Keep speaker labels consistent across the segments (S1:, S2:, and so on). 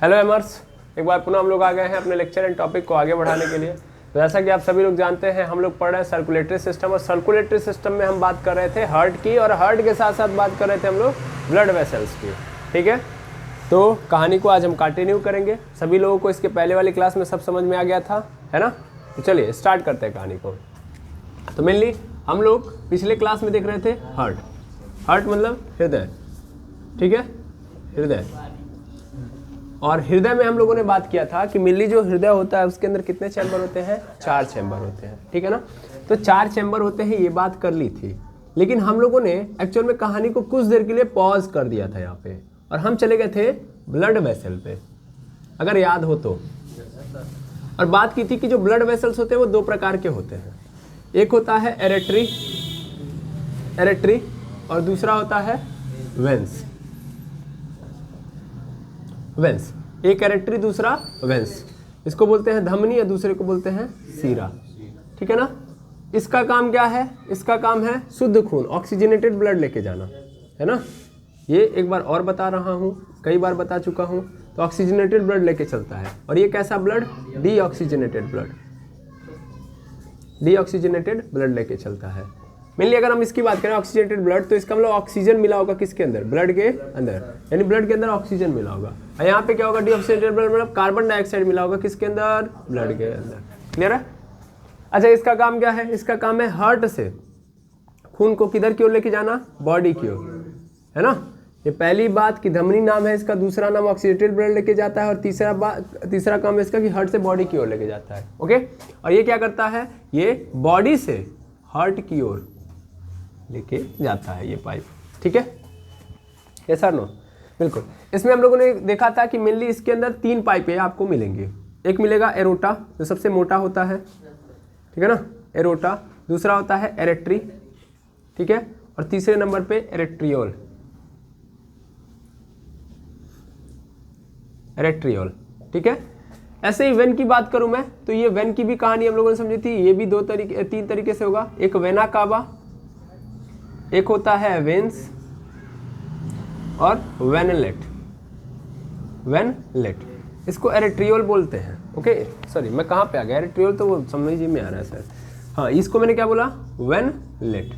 S1: Hello एमर्स, एक बार पुनः हम लोग आ गए हैं अपने लेक्चर एंड टॉपिक को आगे बढ़ाने के लिए। तो जैसा कि आप सभी लोग जानते हैं, हम लोग पढ़ रहे हैं सर्कुलेटरी सिस्टम, और सर्कुलेटरी सिस्टम में हम बात कर रहे थे हार्ट की, और हार्ट के साथ साथ बात कर रहे थे हम लोग ब्लड वेसल्स की। ठीक है, तो कहानी को आज हम कंटिन्यू करेंगे। सभी लोगों को इसके पहले वाली क्लास में सब समझ में आ गया था, है ना। तो चलिए स्टार्ट करते हैं कहानी को। तो मेनली हम लोग पिछले क्लास में देख रहे थे हार्ट। हार्ट मतलब हृदय, ठीक है, हृदय। और हृदय में हम लोगों ने बात किया था कि मेनली जो हृदय होता है उसके अंदर कितने चैम्बर होते हैं? 4 चैम्बर होते हैं, ठीक है ना। तो 4 चैम्बर होते हैं, ये बात कर ली थी। लेकिन हम लोगों ने एक्चुअल में कहानी को कुछ देर के लिए पॉज कर दिया था यहाँ पे, और हम चले गए थे ब्लड वेसल पे, अगर याद हो तो। और बात की थी कि जो ब्लड वेसल्स होते हैं वो 2 प्रकार के होते हैं। एक होता है एरेटरी, और दूसरा होता है वेंस। वेंस, एक एरेटरी दूसरा वेंस। इसको बोलते हैं धमनी, या दूसरे को बोलते हैं सीरा, ठीक है ना। इसका काम क्या है? इसका काम है शुद्ध खून, ऑक्सीजनेटेड ब्लड लेके जाना, है ना। ये एक बार और बता रहा हूँ, कई बार बता चुका हूँ। तो ऑक्सीजनेटेड ब्लड लेके चलता है। और ये कैसा blood? Deoxygenated blood, deoxygenated blood लेके चलता है। मेनली अगर हम इसकी बात करें ऑक्सीजनेटेड ब्लड, तो इसका मतलब ऑक्सीजन मिला होगा किसके अंदर? ब्लड के अंदर, यानी ब्लड के अंदर ऑक्सीजन मिला होगा। और यहाँ पे क्या होगा? डीऑक्सीजनेटेड ब्लड मतलब कार्बन डाइऑक्साइड मिला होगा किसके अंदर? ब्लड के अंदर। क्लियर है? अच्छा, इसका काम क्या है? इसका काम है हार्ट से खून को किधर की ओर लेके जाना? बॉडी की ओर, है ना। ये पहली बात कि धमनी नाम है इसका, दूसरा नाम ऑक्सीजनेटेड ब्लड लेके जाता है, और तीसरा काम है इसका कि हार्ट से बॉडी की ओर लेके जाता है। ओके, और ये क्या करता है? ये बॉडी से हार्ट की ओर लेके जाता है ये पाइप, ठीक है। यस और नो? बिल्कुल। इसमें हम लोगों ने देखा था कि मेनली इसके अंदर 3 पाइपें आपको मिलेंगी। एक मिलेगा एरोटा, जो सबसे मोटा होता है, ठीक है ना, एरोटा। दूसरा होता है एरेट्री, ठीक है, और तीसरे नंबर पे एरेट्रियोल, एरेट्रियोल, ठीक है। ऐसे ही वेन की बात करूं मैं, तो ये वेन की भी कहानी हम लोगों ने समझी थी। ये भी 3 तरीके से होगा। एक वेना कावा, एक होता है वेंस, और वेनलेट। वेनलेट, इसको एरेट्रियोल बोलते हैं। ओके, सॉरी मैं कहाँ पे आ गया? एरेट्रियोल तो वो समझ में आ रहा है सर। हाँ, इसको मैंने क्या बोला? वेनलेट,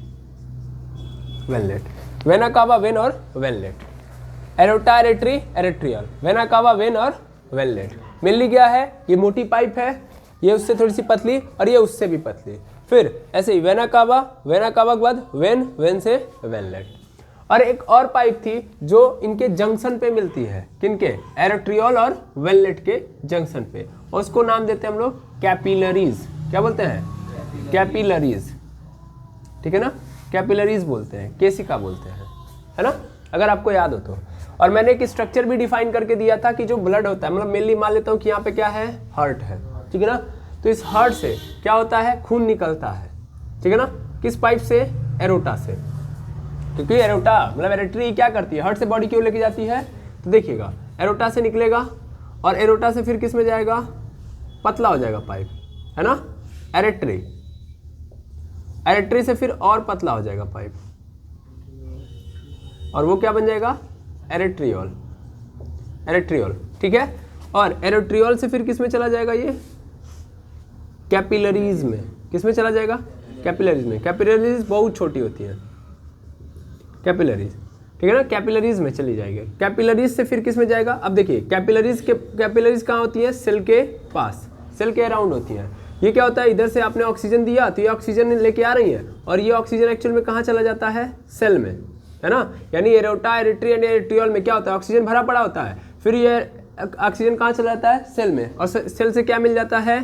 S1: वेनलेट। वेना कावा, वेन और वेनलेट। एरोटा, एरेट्री, एरेट्रियोल। वेना कावा, वेन और वेनलेट। मेनली क्या है? ये मोटी पाइप है, ये उससे थोड़ी सी पतली, और ये उससे भी पतली। फिर ऐसे ही वेना कावा के बाद वेन, वेन से वेनलेट। और एक और पाइप थी जो इनके जंक्शन पे मिलती है, किनके? एरेट्रियोल और वेनलेट के जंक्शन पे, और उसको नाम देते हैं हम लोग कैपिलरीज। क्या बोलते हैं? कैपिलरीज, ठीक है ना। कैपिलरीज बोलते हैं, केसिका बोलते हैं, है ना, अगर आपको याद हो तो। और मैंने एक स्ट्रक्चर भी डिफाइन करके दिया था कि जो ब्लड होता है, मतलब मेनली मान लेता हूँ कि यहाँ पे क्या है? हार्ट है, ठीक है ना। तो इस हार्ट से क्या होता है? खून निकलता है, ठीक है ना। किस पाइप से? एरोटा से। क्योंकि एरोटा मतलब एरेट्री क्या करती है? हार्ट से बॉडी की ओर लेके जाती है। तो देखिएगा, एरोटा से निकलेगा, और एरोटा से फिर किस में जाएगा? पतला हो जाएगा पाइप, है ना, एरेट्री। एरेट्री से फिर और पतला हो जाएगा पाइप, और वो क्या बन जाएगा? एरेट्रियोल, एरेट्रियोल, ठीक है। और एरेट्रियोल से फिर किस में चला जाएगा? ये कैपिलरीज में। किस में चला जाएगा? कैपिलरीज में। कैपिलरीज बहुत छोटी होती है, कैपिलरीज, ठीक है ना, कैपिलरीज में चली जाएगी। कैपिलरीज से फिर किस में जाएगा? अब देखिए, कैपिलरीज कहाँ होती है? सेल के पास, सेल के अराउंड होती है। ये क्या होता है? इधर से आपने ऑक्सीजन दिया, तो ये ऑक्सीजन लेके आ रही है, और ये ऑक्सीजन एक्चुअल में कहाँ चला जाता है? सेल में, है ना। यानी एरोटा, एरेट्री एंड एरेट्रियोल में क्या होता है? ऑक्सीजन भरा पड़ा होता है, फिर ये ऑक्सीजन कहाँ चला जाता है? सेल में, और सेल से क्या मिल जाता है?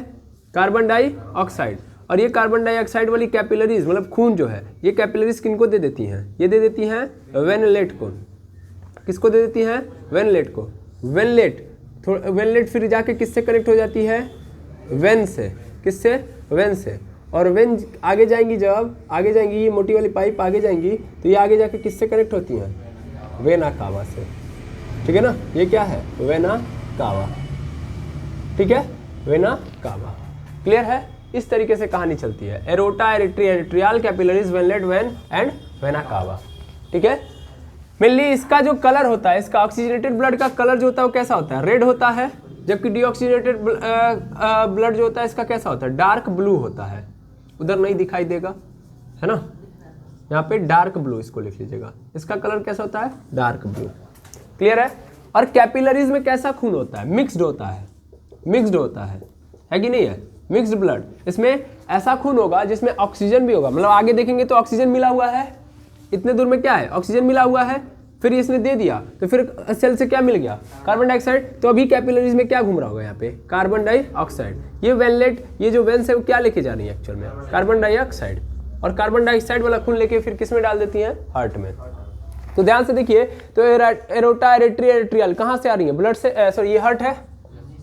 S1: Carbon dioxide. और ये कार्बन डाइऑक्साइड वाली कैपिलरीज मतलब खून जो है, ये कैपिलरीज किनको दे देती हैं? ये दे देती हैं वेनलेट को। किसको दे देती हैं? वेनलेट को। वेनलेट फिर जाके किससे कनेक्ट हो जाती है? वेन से। किससे? वेन से। और वेन आगे जाएंगी, जब आगे जाएंगी ये मोटी वाली पाइप आगे जाएंगी, तो ये आगे जाके किससे कनेक्ट होती हैं? वेना कावा से, ठीक है ना। ये क्या है? वेना कावा, ठीक है, वेना कावा। क्लियर है? इस तरीके से कहानी चलती है। Aorta, artery, arteriole, capillaries, venule, vein and vena cava, ठीक है। मेनली इसका जो कलर होता है, इसका ऑक्सीजनेटेड ब्लड का कलर जो होता है वो कैसा होता है, रेड होता है, जबकि डीऑक्सीजनेटेड ब्लड जो होता है इसका कैसा होता है, डार्क ब्लू होता है। उधर नहीं दिखाई देगा, है ना, यहाँ पे डार्क ब्लू इसको लिख लीजिएगा, इसका कलर कैसा होता है, डार्क ब्लू। क्लियर है। और कैपिलरीज में कैसा खून होता है, मिक्स्ड होता है, मिक्स्ड होता है कि नहीं है, मिक्स्ड ब्लड। इसमें ऐसा खून होगा जिसमें ऑक्सीजन भी होगा, मतलब आगे देखेंगे तो ऑक्सीजन मिला हुआ है, इतने दूर में क्या है, ऑक्सीजन मिला हुआ है, फिर इसने दे दिया तो फिर सेल से क्या मिल गया, कार्बन डाइऑक्साइड। तो अभी कैपिलरीज में क्या घूम रहा होगा यहाँ पे, कार्बन डाइऑक्साइड। ये वेनलेट, ये जो वेन्स है वो क्या लेके जा रही है एक्चुअल में, कार्बन डाइऑक्साइड, और कार्बन डाइऑक्साइड वाला खून लेके फिर किस में डाल देती हैं, हार्ट में। तो ध्यान से देखिए, तो एरोटा, एरेट्री, एरेट्रियल कहाँ से आ रही है, ब्लड से, सॉरी ये हार्ट है,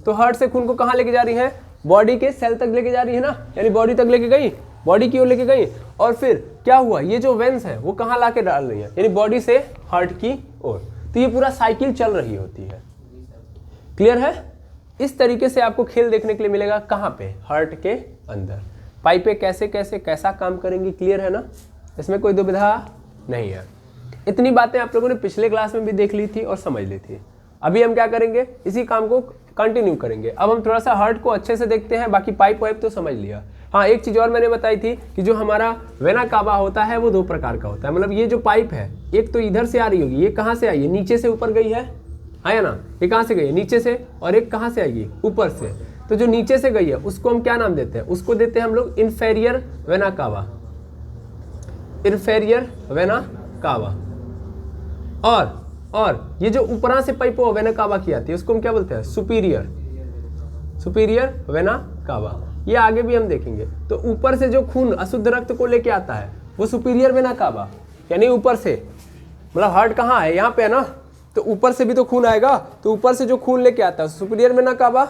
S1: तो हार्ट से खून को कहाँ लेके जा रही है, बॉडी के सेल तक लेके जा रही है ना, यानी बॉडी तक लेके गई, बॉडी की ओर लेके गई, और फिर क्या हुआ, ये जो वेन्स है वो कहाँ लाके डाल रही है, यानी बॉडी से हार्ट की ओर। तो ये पूरा साइकिल चल रही होती है। क्लियर है। इस तरीके से आपको खेल देखने के लिए मिलेगा, कहाँ पे, हार्ट के अंदर। पाइपें कैसे कैसे कैसा काम करेंगी, क्लियर है ना, इसमें कोई दुविधा नहीं है। इतनी बातें आप लोगों ने पिछले क्लास में भी देख ली थी और समझ ली थी। अभी हम क्या करेंगे, इसी काम को कंटिन्यू करेंगे। अब हम थोड़ा सा हार्ट को अच्छे से देखते हैं, बाकी पाइप वाइप तो समझ लिया। हाँ, एक चीज़ और मैंने बताई थी कि जो हमारा वेना कावा होता है वो दो प्रकार का होता है, मतलब ये जो पाइप है, एक तो इधर से आ रही होगी, ये कहाँ से आई है, नीचे से ऊपर गई है या ना, ये कहाँ से गई है, नीचे से, और एक कहाँ से आएगी, ऊपर से। तो जो नीचे से गई है उसको हम क्या नाम देते हैं, उसको देते हैं हम लोग inferior vena cava, inferior vena cava. और ये जो ऊपरा से पाइप वेना कावा की आती है उसको हम क्या बोलते हैं, सुपीरियर, सुपीरियर वेना कावा। ये आगे भी हम देखेंगे। तो ऊपर से जो खून अशुद्ध रक्त को लेके आता है वो सुपीरियर वेना कावा, यानी ऊपर से, मतलब हार्ट कहाँ है, यहाँ पे है ना, तो ऊपर से भी तो खून आएगा, तो ऊपर से जो खून लेके आता है सुपीरियर वेना कावा,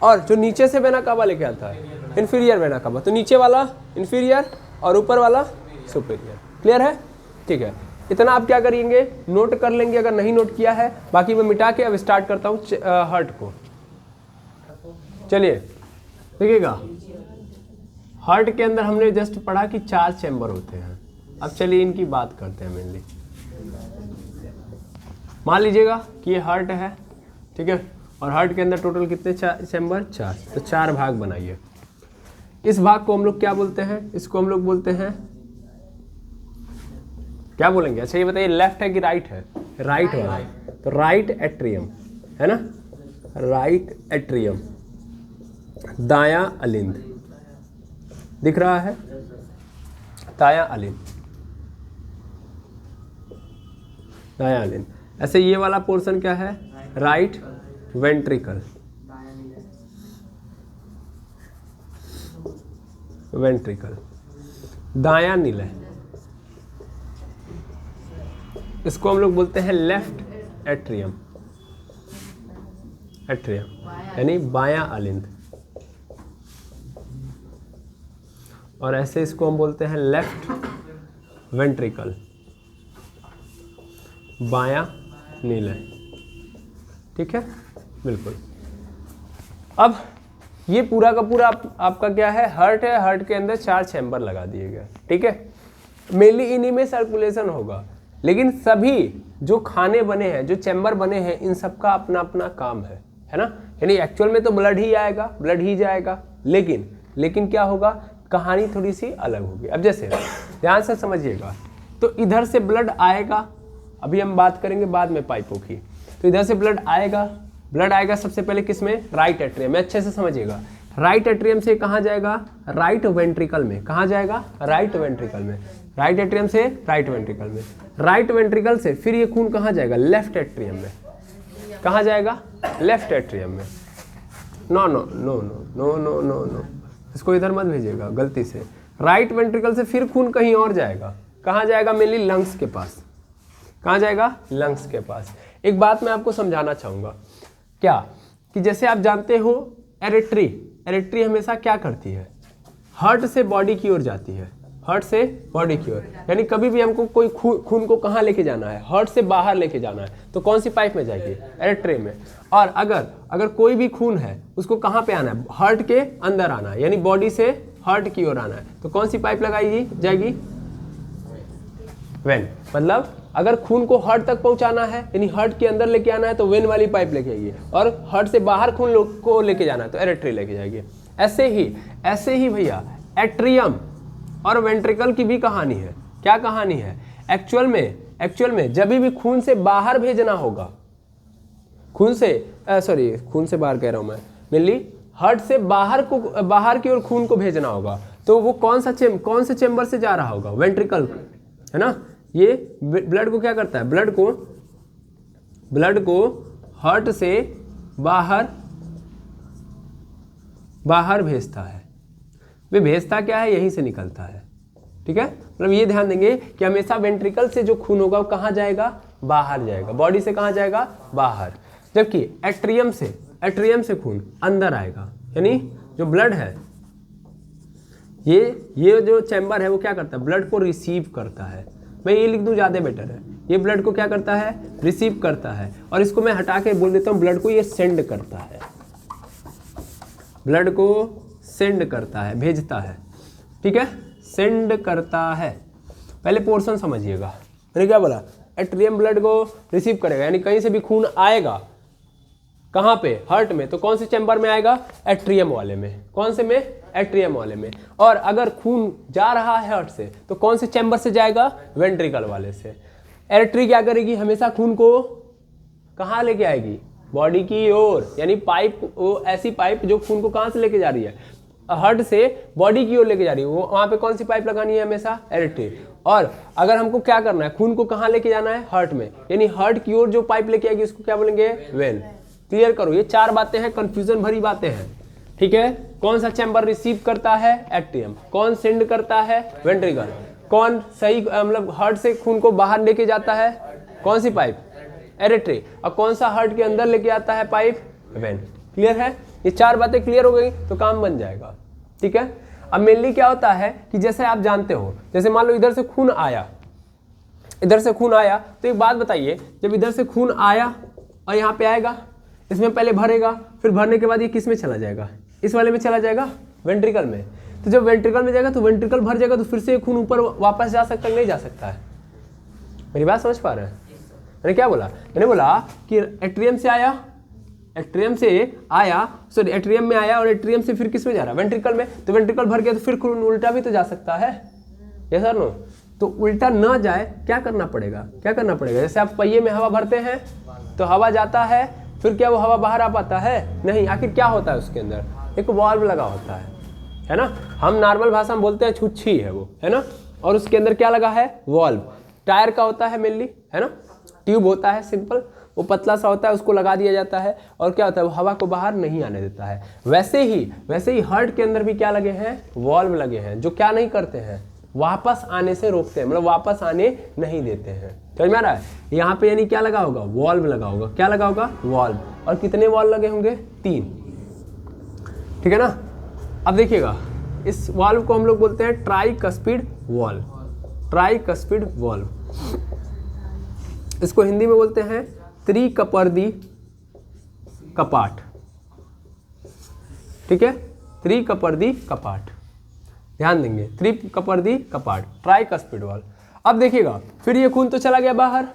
S1: और जो नीचे से वेना कावा लेके आता है इन्फीरियर वेना कावा। तो नीचे वाला इन्फीरियर और ऊपर वाला सुपीरियर। क्लियर है, ठीक है। इतना आप क्या करेंगे, नोट कर लेंगे अगर नहीं नोट किया है, बाकी मैं मिटा के अब स्टार्ट करता हूँ हार्ट को। चलिए देखिएगा, हार्ट के अंदर हमने जस्ट पढ़ा कि 4 चैम्बर होते हैं। अब चलिए इनकी बात करते हैं मेनली। मान लीजिएगा कि ये हार्ट है, ठीक है, और हार्ट के अंदर टोटल कितने चैम्बर, 4। तो 4 भाग बनाइए। इस भाग को हम लोग क्या बोलते हैं, इसको हम लोग बोलते हैं, क्या बोलेंगे, अच्छा ये बताइए लेफ्ट है कि राइट है, राइट वाला, तो राइट एट्रियम है ना, राइट एट्रियम। दायां अलिंद दिख रहा है, दायां अलिंद, दायां अलिंद। ऐसे ये वाला पोर्शन क्या है, राइट वेंट्रिकल, वेंट्रिकल। दायां निलय, इसको हम लोग बोलते हैं लेफ्ट एट्रियम, एट्रियम यानी बायां अलिंद। और ऐसे इसको हम बोलते हैं लेफ्ट वेंट्रिकल, बायां निलय। ठीक है, बिल्कुल। अब ये पूरा का पूरा आपका क्या है, हार्ट है। हार्ट के अंदर 4 चैम्बर लगा दिए गए, ठीक है। मेनली इन्हीं में सर्कुलेशन होगा, लेकिन सभी जो खाने बने हैं, जो चैम्बर बने हैं, इन सब का अपना अपना काम है ना। यानी एक्चुअल में तो ब्लड ही आएगा, ब्लड ही जाएगा, लेकिन क्या होगा, कहानी थोड़ी सी अलग होगी। अब जैसे ध्यान से समझिएगा, तो इधर से ब्लड आएगा, अभी हम बात करेंगे बाद में पाइपों की। तो इधर से ब्लड आएगा सबसे पहले किस में, राइट एट्रियम में। अच्छे से समझिएगा, राइट एट्रियम से कहाँ जाएगा, राइट वेंट्रिकल में। कहाँ जाएगा, राइट वेंट्रिकल में। राइट एट्रियम से राइट वेंट्रिकल में। राइट वेंट्रिकल से फिर ये खून कहाँ जाएगा, लेफ्ट एट्रियम में। कहाँ जाएगा, लेफ्ट एट्रियम में। No no no no no no no no, इसको इधर मत भेजिएगा गलती से। राइट वेंट्रिकल से फिर खून कहीं और जाएगा, कहाँ जाएगा, मेनली लंग्स के पास। कहाँ जाएगा, लंग्स के पास। एक बात मैं आपको समझाना चाहूँगा, क्या कि जैसे आप जानते हो एरेट्री हमेशा क्या करती है, हार्ट से बॉडी की ओर जाती है, हार्ट से बॉडी की ओर। यानी कभी भी हमको कोई खून को कहाँ लेके जाना है, हार्ट से बाहर लेके जाना है, तो कौन सी पाइप में जाएगी, एरेट्री में। और अगर कोई भी खून है उसको कहाँ पे आना है, हार्ट के अंदर आना है, यानी बॉडी से हार्ट की ओर आना है, तो कौन सी पाइप लगाई जाएगी, वेन, मतलब अगर खून को हार्ट तक पहुंचाना है यानी हार्ट के अंदर लेके आना है तो वेन वाली पाइप लेके आएगी, और हार्ट से बाहर खून को लेके जाना है तो एरेटरी लेके जाएगी। ऐसे ही भैया एट्रियम और वेंट्रिकल की भी कहानी है। क्या कहानी है? एक्चुअल में जब भी खून से बाहर भेजना होगा, खून से बाहर कह रहा हूं मैं, मेनली हार्ट से बाहर की ओर खून को भेजना होगा, तो वो कौन से चेंबर से जा रहा होगा? वेंट्रिकल, है ना। ये ब्लड को क्या करता है? ब्लड को हार्ट से बाहर भेजता है। वे भेजता क्या है? यहीं से निकलता है, ठीक है। मतलब ये ध्यान देंगे कि हमेशा वेंट्रिकल से जो खून होगा वो कहाँ जाएगा? बाहर जाएगा। बॉडी से कहाँ जाएगा? बाहर। जबकि एट्रियम से खून अंदर आएगा, यानी जो ब्लड है, ये जो चैम्बर है वो क्या करता है? ब्लड को रिसीव करता है। मैं ये लिख दूं, ज़्यादा बेटर है। ये ब्लड को क्या करता है? रिसीव करता है। और इसको मैं हटा के बोल देता हूँ, ब्लड को ये सेंड करता है। ब्लड को सेंड करता है, भेजता है, ठीक है, सेंड करता है। पहले पोर्शन समझिएगा, मैंने क्या बोला? एट्रियम ब्लड को रिसीव करेगा, यानी कहीं से भी खून आएगा, कहाँ पे? हार्ट में, तो कौन से चैम्बर में आएगा? एट्रियम वाले में। कौन से में? एट्रियम वाले में। और अगर खून जा रहा है हार्ट से तो कौन से चैम्बर से जाएगा? वेंट्रिकल वाले से। एरेटरी क्या करेगी? हमेशा खून को कहाँ लेके आएगी? बॉडी की ओर, यानी पाइप, वो ऐसी पाइप जो खून को कहाँ से लेके जा रही है? हार्ट से बॉडी की ओर लेके जा रही है। वो वहाँ पे कौन सी पाइप लगानी है? हमेशा एरेटरी। और अगर हमको क्या करना है? खून को कहाँ लेके जाना है? हार्ट में, यानी हार्ट की ओर जो पाइप लेके आएगी उसको क्या बोलेंगे? वेन। क्लियर करो, ये 4 बातें हैं, कंफ्यूजन भरी बातें हैं, ठीक है। कौन सा चैम्बर रिसीव करता है? एट्रियम। कौन सेंड करता है? वेंट्रिकल। कौन सही मतलब हार्ट से खून को बाहर लेके जाता है? कौन सी पाइप? एरेटरी। और कौन सा हार्ट के अंदर लेके आता है पाइप? वेन। क्लियर है? ये 4 बातें क्लियर हो गई तो काम बन जाएगा, ठीक है। अब मेनली क्या होता है कि जैसे आप जानते हो, जैसे मान लो इधर से खून आया तो एक बात बताइए, जब इधर से खून आया और यहाँ पे आएगा, इसमें पहले भरेगा, फिर भरने के बाद ये किस में चला जाएगा? इस वाले में चला जाएगा, वेंट्रिकल में। तो जब वेंट्रिकल में जाएगा तो वेंट्रिकल भर जाएगा, तो फिर से खून ऊपर वापस जा सकता है? नहीं जा सकता है। मेरी बात समझ पा रहे हैं? मैंने क्या बोला? मैंने बोला कि एट्रियम में आया और एट्रियम से फिर किस में जा रहा है? वेंट्रिकल में। तो वेंट्रिकल भर गया तो फिर खून उल्टा भी तो जा सकता है, यस और नो? तो उल्टा ना जाए क्या करना पड़ेगा? जैसे आप पहिए में हवा भरते हैं तो हवा जाता है, फिर क्या वो हवा बाहर आ पाता है? नहीं। आखिर क्या होता है उसके अंदर? एक वाल्व लगा होता है ना। हम नॉर्मल भाषा में बोलते हैं छुच्छी है वो, है ना। और उसके अंदर क्या लगा है? वाल्व। टायर का होता है मेनली, है ना। ट्यूब होता है सिंपल, वो पतला सा होता है, उसको लगा दिया जाता है और क्या होता है? वो हवा को बाहर नहीं आने देता है। वैसे ही हार्ट के अंदर भी क्या लगे हैं? वाल्व लगे हैं, जो क्या नहीं करते हैं? वापस आने से रोकते हैं, मतलब वापस आने नहीं देते हैं। समझ में आ रहा है? यहाँ पे यानी क्या लगा होगा? वाल्व लगा होगा। क्या लगा होगा? वाल्व। और कितने वाल्व लगे होंगे? 3, ठीक है ना। अब देखिएगा, इस वाल्व को हम लोग बोलते हैं ट्राइकस्पिड वाल्व। इसको हिंदी में बोलते हैं त्रिकपर्दी कपाट, ठीक है। त्रिकपर्दी कपाट, ध्यान देंगे, त्रिकपर्दी कपाट, ट्राइकस्पिड वाल्व। अब देखिएगा, फिर ये खून तो चला गया बाहर।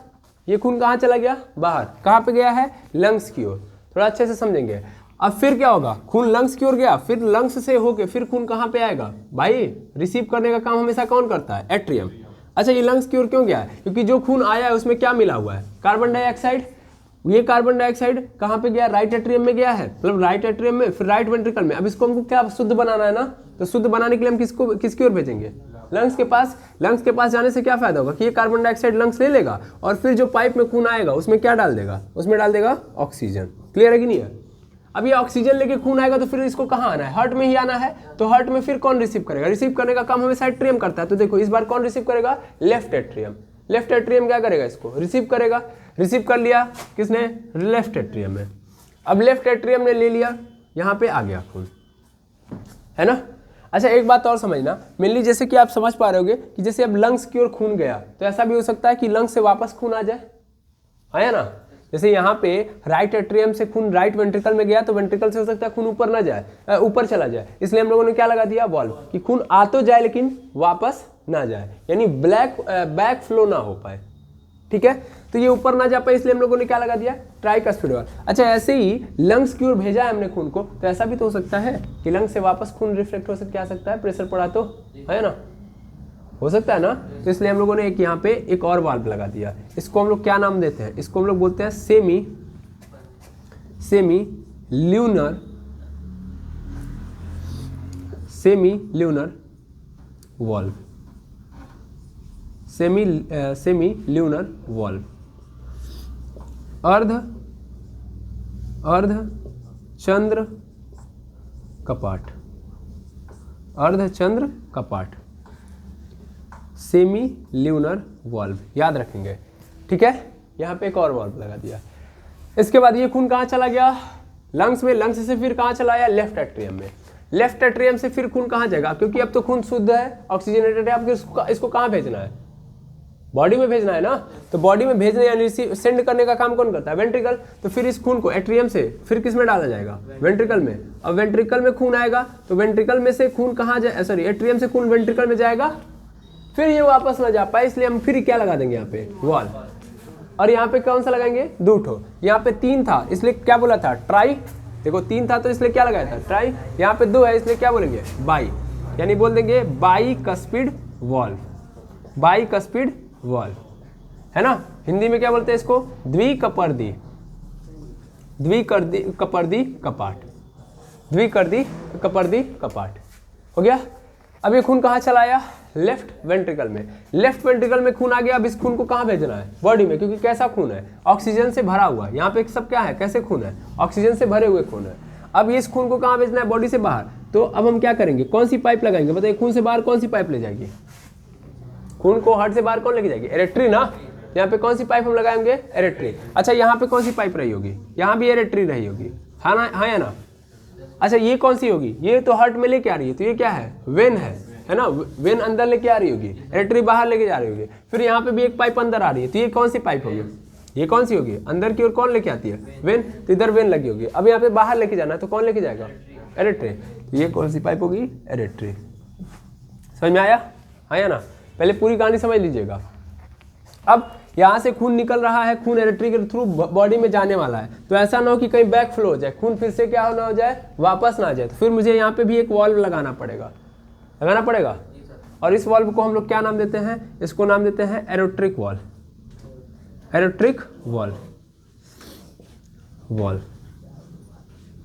S1: ये खून कहाँ चला गया? बाहर। कहाँ पे गया है? लंग्स की ओर। थोड़ा अच्छे से समझेंगे। अब फिर क्या होगा? खून लंग्स की ओर गया, फिर लंग्स से होके फिर खून कहाँ पे आएगा? भाई रिसीव करने का काम हमेशा कौन करता है? एट्रियम। अच्छा, ये लंग्स की ओर क्यों गया है? क्योंकि जो खून आया है उसमें क्या मिला हुआ है? Carbon dioxide. ये कार्बन डाइऑक्साइड कहाँ पे गया? राइट एट्रियम में गया है, मतलब राइट एट्रियम में, फिर राइट वेंट्रिकल में। अब इसको हमको क्या शुद्ध बनाना है ना, तो शुद्ध बनाने के लिए हम किसकी ओर भेजेंगे? लंग्स के पास। लंग्स के पास जाने से क्या फायदा होगा कि ये कार्बन डाइऑक्साइड लंग्स ले लेगा और फिर जो पाइप में खून आएगा उसमें क्या डाल देगा? उसमें डाल देगा ऑक्सीजन। क्लियर है कि नहीं है? अब ये ऑक्सीजन लेके खून आएगा तो फिर इसको कहाँ आना है? हार्ट में ही आना है। तो हार्ट में फिर कौन रिसीव करेगा? रिसीव करने का काम हमेशा एट्रियम करता है। तो देखो इस बार कौन रिसीव करेगा? Left atrium. लेफ्ट एट्रियम क्या करेगा? इसको रिसीव करेगा। रिसीव कर लिया किसने? लेफ्ट एट्रियम में। अब लेफ्ट एट्रियम ने ले लिया, यहाँ पे आ गया खून, है ना। अच्छा, एक बात और समझना, मेनली जैसे कि आप समझ पा रहे होगे कि जैसे अब लंग्स की ओर खून गया तो ऐसा भी हो सकता है कि लंग्स से वापस खून आ जाए, है ना। जैसे यहाँ पे राइट एट्रियम से खून राइट वेंट्रिकल में गया तो वेंट्रिकल से हो सकता है खून ऊपर ना जाए, ऊपर चला जाए, इसलिए हम लोगों ने क्या लगा दिया? वाल्व, कि खून आ तो जाए लेकिन वापस ना जाए, यानी बैक फ्लो ना हो पाए। ठीक है। तो ये ऊपर ना जा पाए इसलिए हम लोगों ने क्या लगा दिया, ट्राइकस्पिड वाल्व। अच्छा ऐसे ही लंग्स की ओर भेजा है हमने खून को, तो ऐसा भी तो हो सकता है कि लंग्स से वापस खून रिफ्लेक्ट हो सकता, आ सकता है, प्रेशर पड़ा तो, है ना, हो सकता है ना। तो इसलिए हम लोगों ने एक यहाँ पे एक और वाल्व लगा दिया। इसको हम लोग क्या नाम देते हैं, इसको हम लोग बोलते हैं semi lunar valve, semilunar valve, अर्ध चंद्र कपाट, सेमी ल्यूनर वाल्व, याद रखेंगे, ठीक है। यहाँ पे एक और वाल्व लगा दिया। इसके बाद ये खून कहाँ चला गया, लंग्स में, लंग्स से फिर कहाँ चला आया, लेफ्ट एट्रियम में, लेफ्ट एट्रियम से फिर खून कहाँ जाएगा, क्योंकि अब तो खून शुद्ध है, ऑक्सीजनेटेड है, आपको इसको कहाँ भेजना है, बॉडी में भेजना है ना। तो बॉडी में भेजने यानी सेंड करने का काम कौन करता है, वेंट्रिकल। तो फिर इस खून को एट्रियम से फिर किस में डाला जाएगा, वेंट्रिकल में। अब वेंट्रिकल में खून आएगा तो वेंट्रिकल में से खून कहाँ जाए, सॉरी एट्रियम से खून वेंट्रिकल में जाएगा, फिर ये वापस ना जा पाए इसलिए हम फिर क्या लगा देंगे यहाँ पे, वाल्व। और यहाँ पे कौन सा लगाएंगे, 2 ठो, यहाँ पे 3 था इसलिए क्या बोला था, ट्राई, देखो 3 था तो इसलिए क्या लगाया था, ट्राई। यहाँ पे 2 है इसलिए क्या बोलेंगे, बाई, यानी बोल देंगे बाईकस्पिड वाल्व, बाईकस्पिड वाल्व, है ना। हिंदी में क्या बोलते हैं इसको, द्विकपर्दी कपाट, हो गया। अब ये खून कहाँ चला आया, लेफ्ट वेंट्रिकल में, लेफ्ट वेंट्रिकल में खून आ गया। अब इस खून को कहाँ भेजना है, बॉडी में, क्योंकि कैसा खून है, ऑक्सीजन से भरा हुआ। यहाँ पे सब क्या है, कैसे खून है, ऑक्सीजन से भरे हुए खून है। अब इस खून को कहाँ भेजना है, बॉडी से बाहर। तो अब हम क्या करेंगे, कौन सी पाइप लगाएंगे, बताइए, खून से बाहर कौन सी पाइप ले जाएगी, खून को हार्ट से बाहर कौन लेके जाएगी, एरेट्री ना। यहाँ पे कौन सी पाइप हम लगाएंगे, एरेट्री। अच्छा यहाँ पे कौन सी पाइप रही होगी, यहाँ भी एरेट्री रही होगी, हाँ ना, हाँ या ना। अच्छा ये कौन सी होगी, ये तो हार्ट में लेके आ रही है, तो ये क्या है, वेन है ना, वेन अंदर लेके आ रही होगी, एरेट्री बाहर लेके जा रही होगी। फिर यहाँ पे भी एक पाइप अंदर आ रही है, तो ये कौन सी पाइप होगी, ये कौन सी होगी, अंदर की ओर कौन लेके आती है, वेन, तो इधर वेन लगी होगी। अब यहाँ पे बाहर लेके जाना है तो कौन लेके जाएगा, एरेट्री, तो ये कौन सी पाइप होगी, एरेट्री। समझ में आया, हाँ या ना। पहले पूरी कहानी समझ लीजिएगा। अब यहाँ से खून निकल रहा है, खून एरेट्री के थ्रू बॉडी में जाने वाला है, तो ऐसा ना हो कि कहीं बैक फ्लो हो जाए, खून फिर से क्या ना हो जाए, वापस ना आ जाए। तो फिर मुझे यहाँ पे भी एक वाल्व लगाना पड़ेगा, और इस वाल्व को हम लोग क्या नाम देते हैं, इसको नाम देते हैं एरोट्रिक वाल्व, एरोट्रिक वाल्व,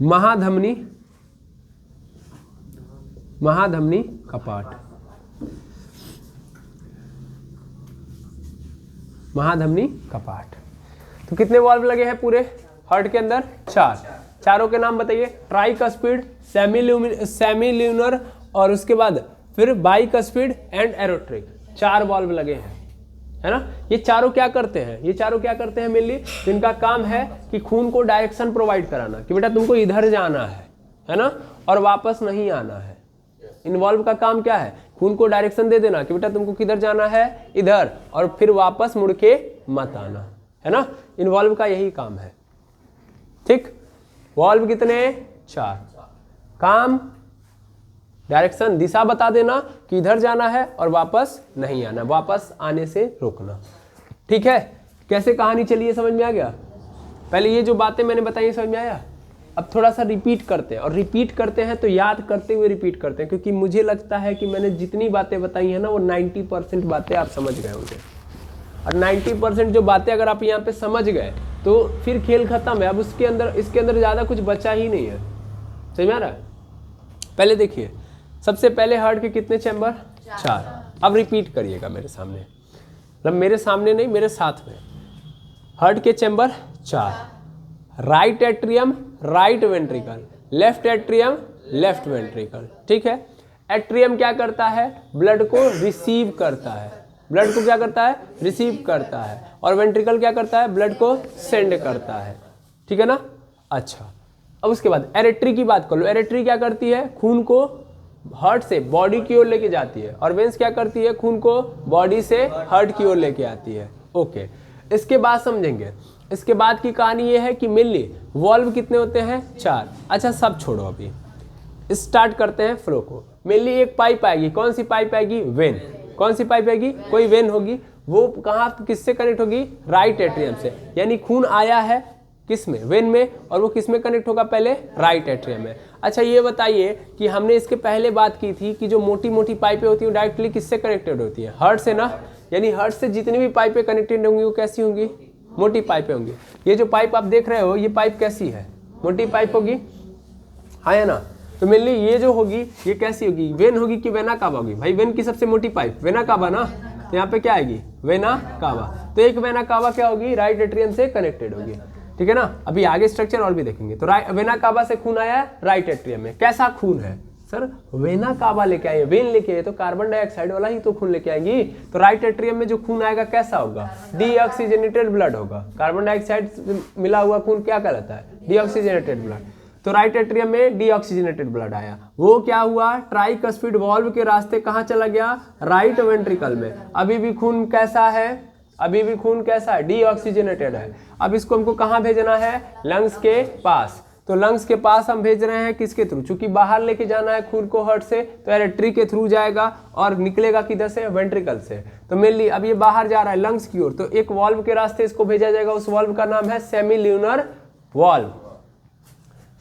S1: महाधमनी कपाट, महाधमनी कपाट। तो कितने वाल्व लगे हैं पूरे हार्ट के अंदर, 4। चारों के नाम बताइए, ट्राइकस्पिड, सेमी ल्यूनर, और उसके बाद फिर बाईकस्पिड एंड एरोट्रिक, 4 वाल्व लगे हैं, है ना। ये चारों क्या करते हैं, ये चारों क्या करते हैं मेनली, इनका काम है कि खून को डायरेक्शन प्रोवाइड कराना, कि बेटा तुमको इधर जाना है ना, और वापस नहीं आना है। इन वाल्व का काम क्या है, खून को डायरेक्शन दे देना कि बेटा तुमको किधर जाना है, इधर, और फिर वापस मुड़ के मत आना, है ना। इन वाल्व का यही काम है, ठीक। वाल्व कितने, 4, काम डायरेक्शन, दिशा बता देना कि इधर जाना है और वापस नहीं आना, वापस आने से रोकना, ठीक है। कैसे कहानी चली है, समझ में आ गया। पहले ये जो बातें मैंने बताई समझ में आया। अब थोड़ा सा रिपीट करते हैं, और रिपीट करते हैं तो याद करते हुए रिपीट करते हैं, क्योंकि मुझे लगता है कि मैंने जितनी बातें बताई हैं ना, वो 90% बातें आप समझ गए होंगे। और 90% जो बातें अगर आप यहाँ पे समझ गए तो फिर खेल खत्म है। अब इसके अंदर ज़्यादा कुछ बचा ही नहीं है, समझ में आ रहा है। पहले देखिए, सबसे पहले हार्ट के कितने चैम्बर, 4। अब रिपीट करिएगा मेरे सामने, मतलब मेरे सामने नहीं, मेरे साथ में। हार्ट के chamber 4, right atrium right ventricle, left atrium left ventricle, ठीक है। एट्रियम क्या करता है, ब्लड को रिसीव करता है, ब्लड को क्या करता है, रिसीव करता है, और वेंट्रिकल क्या करता है, ब्लड को सेंड करता है, ठीक है ना। अच्छा, अब उसके बाद एरेट्री की बात कर लो। एरेट्री क्या करती है, खून को हार्ट से बॉडी की ओर लेके जाती है, और वेंस क्या करती है, खून को बॉडी से हार्ट की ओर लेके आती है। ओके, इसके बाद समझेंगे। इसके बाद की कहानी ये है कि मेनली वाल्व कितने होते हैं, 4। अच्छा सब छोड़ो, अभी स्टार्ट करते हैं फ्लो को। मेनली एक पाइप आएगी, कौन सी पाइप आएगी, वेन। कौन सी पाइप आएगी, कोई वेन होगी, वो कहाँ किससे कनेक्ट होगी, राइट एट्रियम से। यानी खून आया है किस में, वेन में, और वो किस में कनेक्ट होगा, पहले राइट एट्रियम में। अच्छा ये बताइए कि हमने इसके पहले बात की थी कि जो मोटी मोटी पाइपें होती हैं डायरेक्टली किससे कनेक्टेड होती हैं, हार्ट से ना। यानी हार्ट से जितनी भी पाइपें कनेक्टेड होंगी वो कैसी होंगी, मोटी पाइपें होंगी। ये जो पाइप आप देख रहे हो ये पाइप कैसी है, मोटी पाइप होगी, हाँ है ना। तो मेनली ये जो होगी ये कैसी होगी, वेन होगी कि वेना कावा होगी, भाई वेन की सबसे मोटी पाइप वेना कावा ना, तो यहाँ पे क्या आएगी, वेना कावा। तो एक वेना कावा क्या होगी, राइट एट्रियम से कनेक्टेड होगी, ठीक है ना। अभी आगे स्ट्रक्चर और भी देखेंगे। तो वेना कावा से खून आया राइट एट्रियम में, कैसा खून है सर, वेना कावा लेके आए, वेन लेके आए तो कार्बन डाइऑक्साइड वाला ही तो खून लेके आएंगी। तो राइट एट्रियम में जो खून आएगा कैसा होगा, डीऑक्सीजनेटेड ब्लड होगा। कार्बन डाइऑक्साइड मिला हुआ खून क्या कहलाता है, डीऑक्सीजनेटेड ब्लड। तो राइट एट्रियम में डीऑक्सीजनेटेड ब्लड आया, वो क्या हुआ, ट्राइकस्पिड वाल्व के रास्ते कहाँ चला गया, राइट वेंट्रिकल में। अभी भी खून कैसा है, अभी भी खून कैसा है, डीऑक्सीजनेटेड है। अब इसको हमको कहाँ भेजना है, लंग्स के पास। तो लंग्स के पास हम भेज रहे हैं किसके थ्रू, चूंकि बाहर लेके जाना है खून को हार्ट से, तो एरेट्री के थ्रू जाएगा और निकलेगा किधर से, वेंट्रिकल से। तो मेनली अब ये बाहर जा रहा है लंग्स की ओर, तो एक वाल्व के रास्ते इसको भेजा जाएगा, उस वाल्व का नाम है semilunar valve.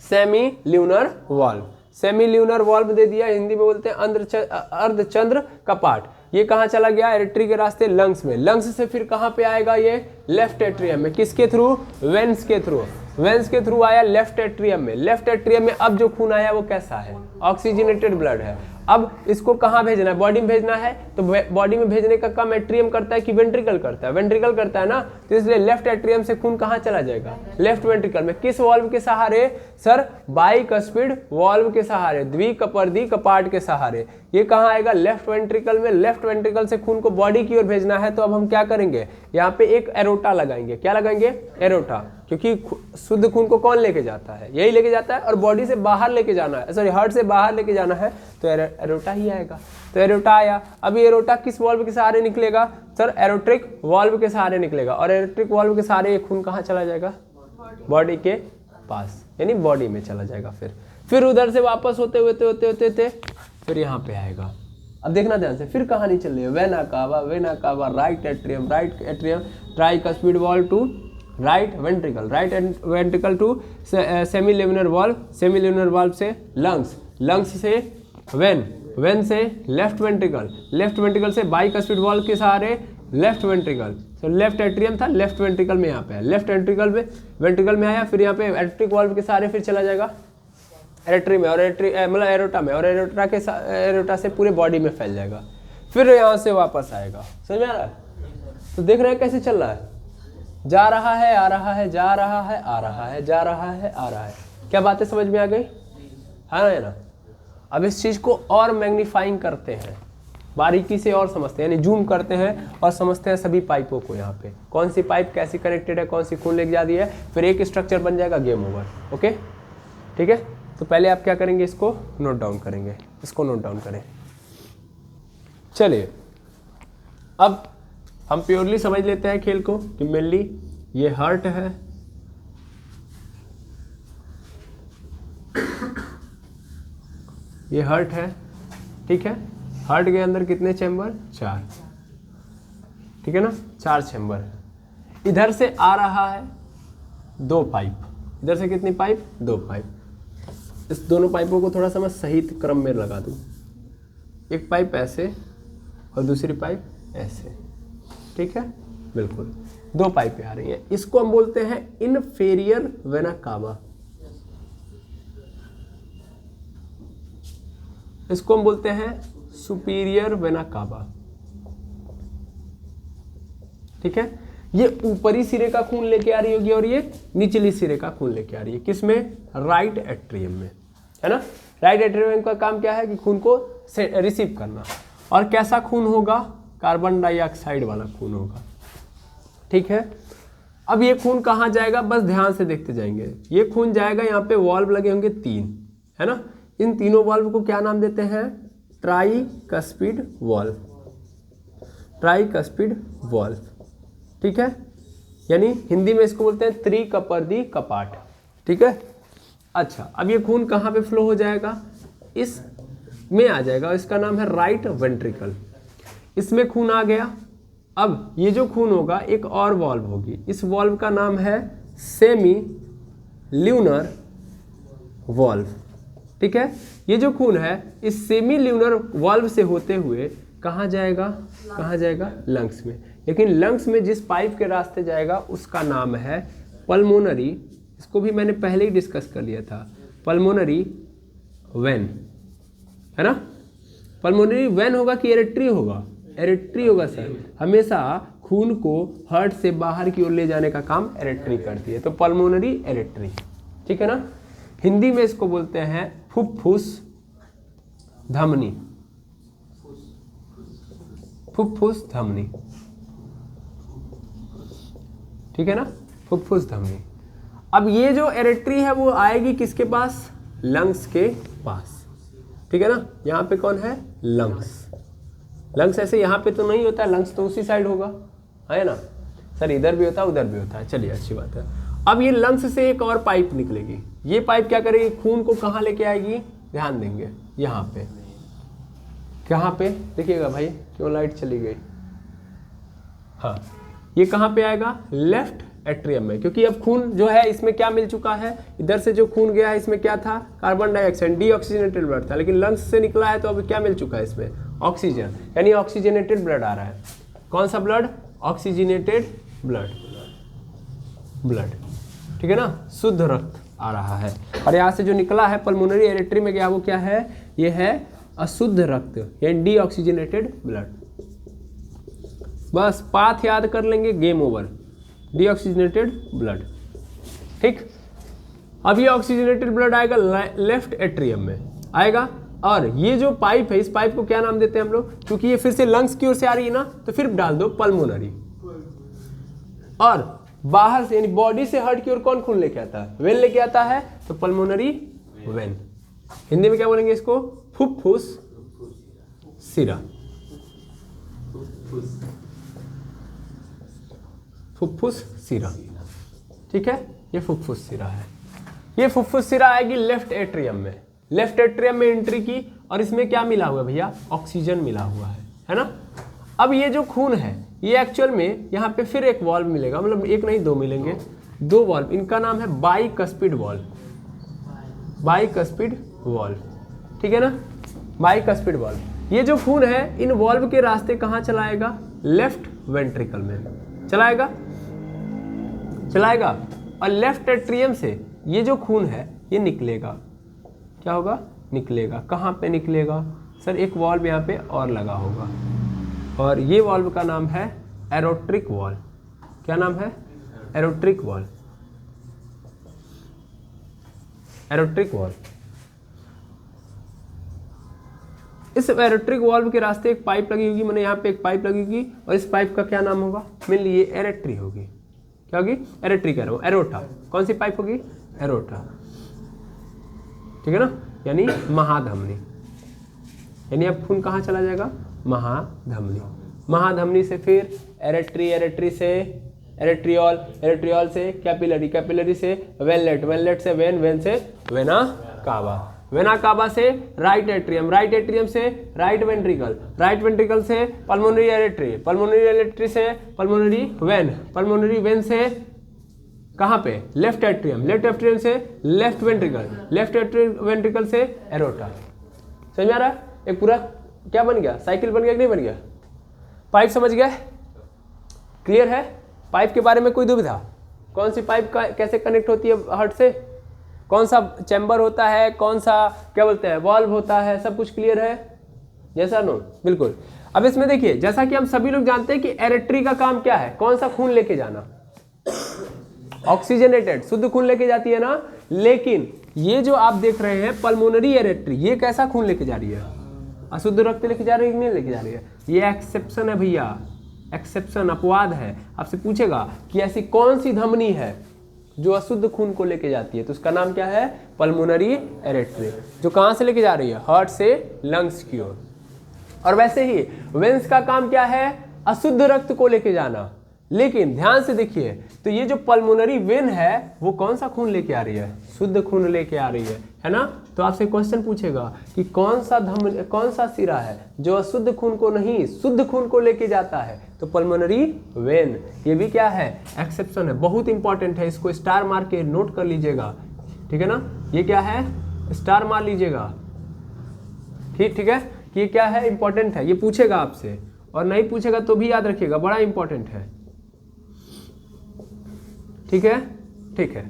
S1: Semilunar valve, semilunar valve दे दिया, हिंदी में बोलते हैं अर्धचंद्र कपाट। ये कहाँ चला गया, एरेट्री के रास्ते लंग्स में। लंग्स से फिर कहाँ पे आएगा ये, लेफ्ट एट्रियम में, किसके थ्रू, वेंस के थ्रू। वेंस के थ्रू आया लेफ्ट एट्रियम में। लेफ्ट एट्रियम में अब जो खून आया वो कैसा है, ऑक्सीजनेटेड ब्लड है। अब इसको कहाँ भेजना है, बॉडी में भेजना है। तो बॉडी में भेजने का काम एट्रियम करता है कि वेंट्रिकल करता है, वेंट्रिकल करता है ना। तो इसलिए लेफ्ट एट्रियम से खून कहाँ चला जाएगा, लेफ्ट वेंट्रिकल में। किस वाल्व के सहारे सर, बाइकस्पिड वाल्व के सहारे, द्विकपर्दी कपाट के सहारे। ये कहाँ आएगा, लेफ्ट वेंट्रिकल में। लेफ्ट वेंट्रिकल से खून को बॉडी की ओर भेजना है, तो अब हम क्या करेंगे, यहाँ पे एक एरोटा लगाएंगे। क्या लगाएंगे, एरोटा, क्योंकि शुद्ध खून को कौन लेके जाता है, यही लेके जाता है। और बॉडी से बाहर लेके जाना है, सॉरी हार्ट से बाहर लेके जाना है, तो एरोटा ही आएगा। तो एरोटा आया। अब ये एरोटा किस वाल्व के सहारे निकलेगा सर, एरोट्रिक वाल्व के सहारे निकलेगा। और एरोट्रिक वाल्व के सहारे ये खून कहाँ चला जाएगा, बॉडी के पास, यानी बॉडी में चला जाएगा। फिर उधर से वापस होते होते फिर यहाँ पे आएगा। अब देखना ध्यान से, फिर कहानी चल रही है, vena cava, right atrium tricuspid valve to right ventricle to semilunar valve से लंग्स से वेन से लेफ्ट वेंट्रिकल से बाइकस्पिड वाल्व के सहारे लेफ्ट वेंट्रिकल। तो लेफ्ट एट्रियम था, लेफ्ट वेंट्रिकल में यहाँ पे है, लेफ्ट वेंट्रिकल में आया। फिर यहाँ पे एरेट्रिक वाल्व के सहारे फिर चला जाएगा एरेट्री में, और मतलब एरोटा में, और एरोटा से पूरे बॉडी में फैल जाएगा। फिर यहाँ से वापस आएगा। समझ में आ रहा है? तो देख रहे हैं कैसे चल रहा है, जा रहा है, आ रहा है, जा रहा है, आ रहा है, जा रहा है, आ रहा है। क्या बातें समझ में आ गई, है ना। अब इस चीज को और मैग्नीफाइंग करते हैं, बारीकी से और समझते हैं, यानी जूम करते हैं और समझते हैं सभी पाइपों को। यहाँ पे कौन सी पाइप कैसी कनेक्टेड है, कौन सी खून लेके जा रही है, फिर एक स्ट्रक्चर बन जाएगा, गेम ओवर। ओके ठीक है। तो पहले आप क्या करेंगे, इसको नोट डाउन करेंगे, इसको नोट डाउन करें। चलिए अब हम प्योरली समझ लेते हैं खेल को कि मेनली ये हार्ट है, ये हार्ट है, ठीक है। हार्ट के अंदर कितने चैम्बर, 4, ठीक है ना, 4 चैम्बर है। इधर से आ रहा है 2 पाइप, इधर से कितनी पाइप, 2 पाइप। इस दोनों पाइपों को थोड़ा सा मैं सही क्रम में लगा दूं, एक पाइप ऐसे और दूसरी पाइप ऐसे, ठीक है, बिल्कुल 2 पाइपें आ रही हैं। इसको हम बोलते हैं इनफेरियर वेना कावा, इसको हम बोलते हैं सुपीरियर वेना कावा, ठीक है। ये ऊपरी सिरे का खून लेके आ रही होगी और ये निचली सिरे का खून लेके आ रही है, किसमें, राइट एट्रियम में, है ना। राइट एट्रियम का काम क्या है कि खून को रिसीव करना। और कैसा खून होगा, कार्बन डाइऑक्साइड वाला खून होगा, ठीक है। अब ये खून कहाँ जाएगा, बस ध्यान से देखते जाएंगे। ये खून जाएगा, यहाँ पे वाल्व लगे होंगे 3, है ना। इन तीनों वाल्व को क्या नाम देते हैं, ट्राइकस्पिड वाल्व, ट्राइकस्पिड वाल्व, ठीक है। यानी हिंदी में इसको बोलते हैं त्रिकपर्दी कपाट, ठीक है। अच्छा, अब ये खून कहाँ पे फ्लो हो जाएगा, इस में आ जाएगा, इसका नाम है राइट वेंट्रिकल। इसमें खून आ गया, अब ये जो खून होगा एक और वॉल्व होगी, इस वॉल्व का नाम है सेमी ल्यूनर वॉल्व। ठीक है, ये जो खून है इस सेमी ल्यूनर वॉल्व से होते हुए कहाँ जाएगा, कहाँ जाएगा, लंग्स में। लेकिन लंग्स में जिस पाइप के रास्ते जाएगा उसका नाम है पल्मोनरी, इसको भी मैंने पहले ही डिस्कस कर लिया था, पल्मोनरी वेन, है ना। पल्मोनरी वेन होगा कि एरेट्री होगा, एरेट्री होगा सर। हमेशा खून को हार्ट से बाहर की ओर ले जाने का काम एरेट्री करती है, तो पल्मोनरी एरेट्री, ठीक है ना। हिंदी में इसको बोलते हैं फुफ्फुस धमनी, फुफ्फुस धमनी, ठीक है ना, फुफ्फुस धमनी। अब ये जो एरेट्री है वो आएगी किसके पास, लंग्स के पास, ठीक है ना। यहाँ पे कौन है, लंग्स। लंग्स ऐसे यहाँ पे तो नहीं होता, लंग्स तो उसी साइड होगा, है ना सर, इधर भी होता है उधर भी होता है, चलिए अच्छी बात है। अब ये लंग्स से एक और पाइप निकलेगी, ये पाइप क्या करेगी, खून को कहाँ लेके आएगी, ध्यान देंगे यहाँ पे, कहाँ पे देखिएगा भाई, क्यों लाइट चली गई, हाँ ये कहाँ पे आएगा, लेफ्ट एट्रियम में, क्योंकि अब खून जो है इसमें क्या मिल चुका है, इधर से जो खून गया है इसमें क्या था, कार्बन डाइऑक्साइड, डीऑक्सीजनेटेड ब्लड था, लेकिन लंग्स से निकला है तो अब क्या मिल चुका है इसमें, ऑक्सीजन, यानी ऑक्सीजनेटेड ब्लड आ रहा है। कौन सा ब्लड, ऑक्सीजनेटेड ब्लड, ब्लड, ठीक है ना, शुद्ध रक्त आ रहा है। और यहाँ से जो निकला है पल्मोनरी एरेट्री में गया वो क्या है, ये है अशुद्ध रक्त, यानी डीऑक्सीजनेटेड ब्लड। बस पाथ याद कर लेंगे, गेम ओवर, डीऑक्सीजनेटेड ब्लड, ठीक। अब ये ऑक्सीजनेटेड ब्लड आएगा लेफ्ट एट्रियम में आएगा, और ये जो पाइप है इस पाइप को क्या नाम देते हैं हम लोग, क्योंकि ये फिर से लंग्स की ओर से आ रही है ना, तो फिर डाल दो पल्मोनरी। और बाहर से यानी बॉडी से हार्ट की ओर कौन खून लेके आता है, वेन लेके आता है, तो पल्मोनरी वेन। हिंदी में क्या बोलेंगे इसको, फुफ्फुस सिरा, फुफ्फुस सिरा, ठीक है, ये फुफ्फुस सिरा है। ये फुफ्फुस सिरा आएगी लेफ्ट एट्रियम में, लेफ्ट एट्रियम में एंट्री की, और इसमें क्या मिला हुआ है भैया, ऑक्सीजन मिला हुआ है ना। अब ये जो खून है ये एक्चुअल में यहाँ पे फिर एक वॉल्व मिलेगा, मतलब एक नहीं दो मिलेंगे, दो वॉल्व, इनका नाम है बाइकस्पिड वॉल्व, बाइकस्पिड वॉल्व, ठीक है ना, बाइकस्पिड वॉल्व। ये जो खून है इन वॉल्व के रास्ते कहाँ चलाएगा, लेफ्ट वेंट्रिकल में चलाएगा, चलाएगा, और लेफ्ट एट्रियम से ये जो खून है ये निकलेगा, क्या होगा, निकलेगा, कहाँ पे निकलेगा सर, एक वॉल्व यहाँ पे और लगा होगा, और ये वॉल्व का नाम है एरोट्रिक वॉल्व। क्या नाम है, एरोट्रिक वॉल्व, एरोट्रिक वॉल्व। इस एरोट्रिक वॉल्व के रास्ते एक पाइप लगी होगी, मैंने यहाँ पे एक पाइप लगी होगी, और इस पाइप का क्या नाम होगा, मेनली ये एरेट्री होगी, क्या होगी, एरेट्री कह रहा हूँ, एरोटा। कौन सी पाइप होगी, एरोटा, ठीक है ना, यानी महाधमनी, यानी अब खून कहाँ चला जाएगा, महाधमनी, महाधमनी से फिर एरेट्री, एरेट्री से एरेट्रियोल, एरेट्रियोल से कैपिलरी, कैपिलरी से वेनलेट, वेनलेट से वेन, वेन से वेना कावा, वेना कावा से राइट एट्रियम, राइट एट्रियम से राइट वेंट्रिकल, राइट वेंट्रिकल से पल्मोनरी एरेट्री, पल्मोनरी एरेट्री से पल्मोनरी वेन, पल्मोनरी वेन से कहाँ पे, लेफ्ट एट्रियम, लेफ्ट एट्रियम से लेफ्ट वेंट्रिकल, लेफ्ट वेंट्रिकल से एरोटा। समझ में आ रहा है, एक पूरा क्या बन गया, साइकिल बन गया कि नहीं बन गया। पाइप समझ गए, क्लियर है। पाइप के बारे में कोई दुविधा, कौन सी पाइप का कैसे कनेक्ट होती है हार्ट से, कौन सा चैम्बर होता है, कौन सा क्या बोलते हैं वॉल्व होता है, सब कुछ क्लियर है, जैसा नो, बिल्कुल। अब इसमें देखिए, जैसा कि हम सभी लोग जानते हैं कि एरेट्री का काम क्या है, कौन सा खून लेके जाना, ऑक्सीजनेटेड शुद्ध खून लेके जाती है ना। लेकिन ये जो आप देख रहे हैं पल्मोनरी एरेट्री, ये कैसा खून लेके जा रही है, अशुद्ध रक्त लेके जा रही है कि नहीं लेके जा रही है, ये एक्सेप्शन है भैया, एक्सेप्शन, अपवाद है। आपसे पूछेगा कि ऐसी कौन सी धमनी है जो अशुद्ध खून को लेके जाती है, तो उसका नाम क्या है, पल्मोनरी एरेट्री, जो कहाँ से लेके जा रही है, हार्ट से लंग्स की ओर। और वैसे ही वेंस का काम क्या है, अशुद्ध रक्त को लेके जाना, लेकिन ध्यान से देखिए, तो ये जो पल्मोनरी वेन है वो कौन सा खून लेके आ रही है? शुद्ध खून लेके आ रही है ना। तो आपसे क्वेश्चन पूछेगा कि कौन सा सिरा है जो अशुद्ध खून को नहीं शुद्ध खून को लेके जाता है? तो पल्मोनरी वेन। ये भी क्या है? एक्सेप्शन है, बहुत इंपॉर्टेंट है, इसको स्टार मार के नोट कर लीजिएगा, ठीक है ना। ये क्या है? स्टार मार लीजिएगा, ठीक है कि ये क्या है? इंपॉर्टेंट है, ये पूछेगा आपसे, और नहीं पूछेगा तो भी याद रखिएगा, बड़ा इंपॉर्टेंट है, ठीक है। ठीक है,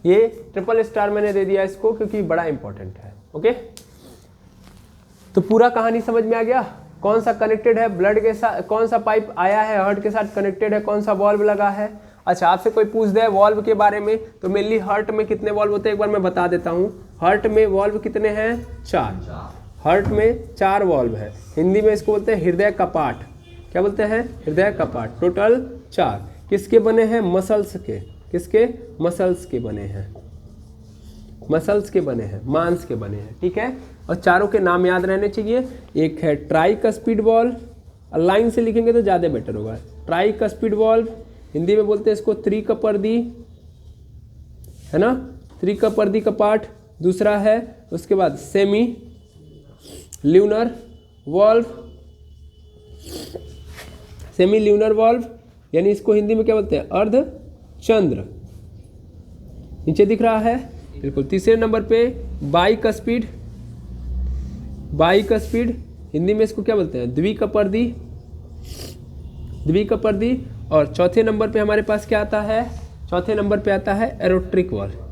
S1: ये ट्रिपल स्टार मैंने दे दिया इसको क्योंकि बड़ा इंपॉर्टेंट है। ओके, तो पूरा कहानी समझ में आ गया? कौन सा कनेक्टेड है ब्लड के साथ, कौन सा पाइप आया है हार्ट के साथ कनेक्टेड है, कौन सा वॉल्व लगा है। अच्छा, आपसे कोई पूछ दे वॉल्व के बारे में, तो मेनली हार्ट में कितने वॉल्व होते हैं एक बार मैं बता देता हूँ। हार्ट में वॉल्व कितने हैं? 4। हार्ट में 4 वॉल्व है, हिंदी में इसको बोलते हैं हृदय कपाट। क्या बोलते हैं? हृदय कपाट। टोटल 4। किसके बने हैं? मसल्स के। किसके? मसल्स के बने हैं, मसल्स के बने हैं, मांस के बने हैं, ठीक है। और चारों के नाम याद रहने चाहिए। एक है ट्राइकस्पिड वॉल्व, लाइन से लिखेंगे तो ज़्यादा बेटर होगा। ट्राइकस्पिड वॉल्व, हिंदी में बोलते हैं इसको त्रिकपर्दी, है ना, त्रिकपर्दी कपाट। दूसरा है उसके बाद semi lunar valve, semi lunar valve यानी इसको हिंदी में क्या बोलते हैं? अर्धचंद्र। नीचे दिख रहा है बिल्कुल। तीसरे नंबर पे बाइकस्पिड, बाइकस्पिड हिंदी में इसको क्या बोलते हैं? द्विकपर्दी, द्विकपर्दी। और चौथे नंबर पे हमारे पास क्या आता है? चौथे नंबर पे आता है एरोट्रिक वॉल्व।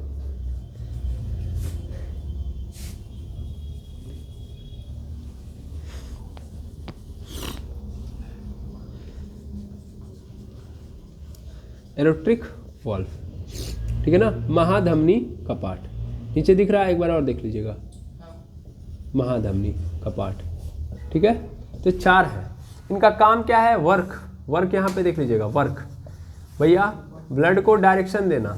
S1: एरोट्रिक वॉल्व, ठीक है ना। महाधमनी कपाट नीचे दिख रहा है, एक बार और देख लीजिएगा, महाधमनी कपाट, ठीक है। तो 4 है। इनका काम क्या है? वर्क। वर्क यहाँ पे देख लीजिएगा, वर्क भैया ब्लड को डायरेक्शन देना,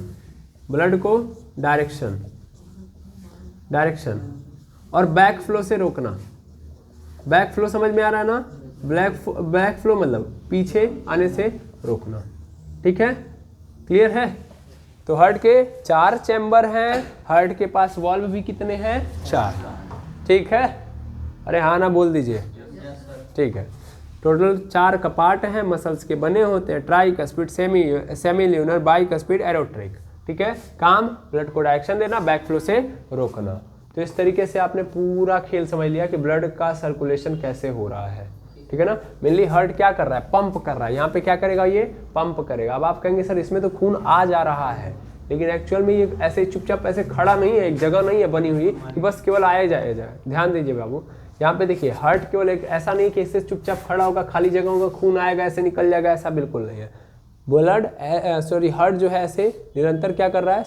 S1: ब्लड को डायरेक्शन, डायरेक्शन और बैक फ्लो से रोकना। बैक फ्लो समझ में आ रहा है ना? बैक फ्लो मतलब पीछे आने से रोकना, ठीक है, क्लियर है। तो हार्ट के 4 चैम्बर हैं, हार्ट के पास वॉल्व भी कितने हैं? 4, ठीक है। अरे हाँ ना बोल दीजिए, ठीक है। टोटल 4 कपाट हैं, मसल्स के बने होते हैं, ट्राइकस्पिड, सेमी ल्यूनर, बाइकस्पिड, एरोट्रिक, ठीक है। काम ब्लड को डायरेक्शन देना, बैक फ्लो से रोकना। तो इस तरीके से आपने पूरा खेल समझ लिया कि ब्लड का सर्कुलेशन कैसे हो रहा है, ठीक है ना। मेनली हार्ट क्या कर रहा है? पंप कर रहा है। यहाँ पे क्या करेगा? ये पंप करेगा। अब आप कहेंगे सर इसमें तो खून आ जा रहा है, लेकिन एक्चुअल में ये ऐसे चुपचाप ऐसे खड़ा नहीं है, एक जगह नहीं है बनी हुई कि बस केवल आया जाए। ध्यान दीजिए बाबू, यहाँ पे देखिए हार्ट केवल एक ऐसा नहीं कि इससे चुपचाप खड़ा होगा, खाली जगह होगा, खून आएगा ऐसे निकल जाएगा, ऐसा बिल्कुल नहीं है। ब्लड हार्ट जो है ऐसे निरंतर क्या कर रहा है?